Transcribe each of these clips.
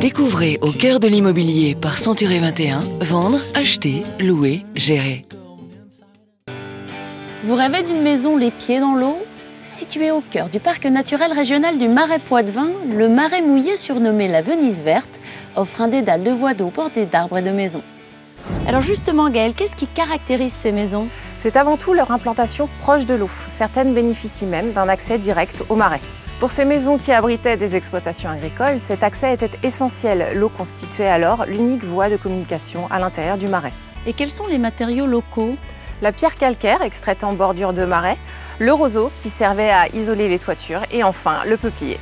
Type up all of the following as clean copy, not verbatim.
Découvrez Au cœur de l'immobilier par Century 21, vendre, acheter, louer, gérer. Vous rêvez d'une maison les pieds dans l'eau? Situé au cœur du parc naturel régional du Marais Poitevin, le Marais mouillé, surnommé la Venise verte, offre un dédale de voies d'eau bordées d'arbres et de maisons. Alors justement Gaëlle, qu'est-ce qui caractérise ces maisons? C'est avant tout leur implantation proche de l'eau. Certaines bénéficient même d'un accès direct au marais. Pour ces maisons qui abritaient des exploitations agricoles, cet accès était essentiel. L'eau constituait alors l'unique voie de communication à l'intérieur du marais. Et quels sont les matériaux locaux? La pierre calcaire extraite en bordure de marais, le roseau qui servait à isoler les toitures et enfin le peuplier.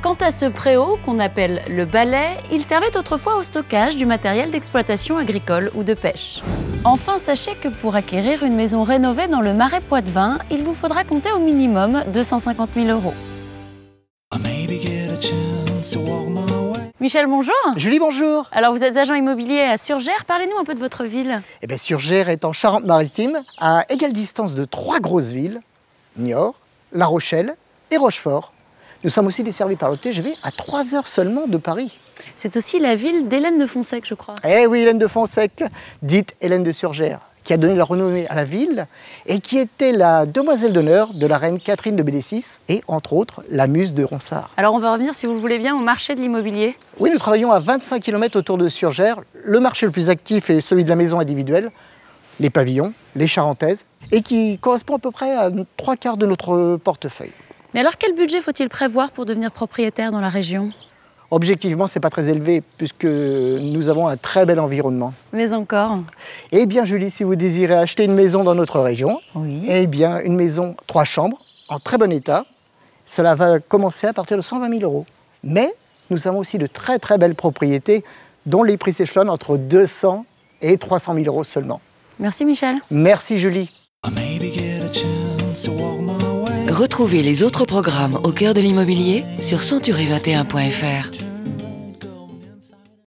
Quant à ce préau, qu'on appelle le balai, il servait autrefois au stockage du matériel d'exploitation agricole ou de pêche. Enfin, sachez que pour acquérir une maison rénovée dans le Marais Poitevin, il vous faudra compter au minimum 250 000 €. Michel, bonjour. Julie, bonjour. Alors, vous êtes agent immobilier à Surgères. Parlez-nous un peu de votre ville. Eh bien, Surgères est en Charente-Maritime, à égale distance de 3 grosses villes, Niort, La Rochelle et Rochefort. Nous sommes aussi desservis par le TGV à 3 heures seulement de Paris. C'est aussi la ville d'Hélène de Fonsec, je crois. Eh oui, Hélène de Fonsec, dite Hélène de Surgères, qui a donné la renommée à la ville et qui était la demoiselle d'honneur de la reine Catherine de Médicis et, entre autres, la muse de Ronsard. Alors, on va revenir, si vous le voulez bien, au marché de l'immobilier. Oui, nous travaillons à 25 km autour de Surgères. Le marché le plus actif est celui de la maison individuelle, les pavillons, les charentaises, et qui correspond à peu près à 3/4 de notre portefeuille. Mais alors, quel budget faut-il prévoir pour devenir propriétaire dans la région? Objectivement, ce n'est pas très élevé puisque nous avons un très bel environnement. Mais encore? Eh bien, Julie, si vous désirez acheter une maison dans notre région, Oui. eh bien, une maison 3 chambres, en très bon état, cela va commencer à partir de 120 000 €. Mais nous avons aussi de très très belles propriétés dont les prix s'échelonnent entre 200 et 300 000 € seulement. Merci Michel. Merci Julie. Retrouvez les autres programmes Au cœur de l'immobilier sur century21.fr.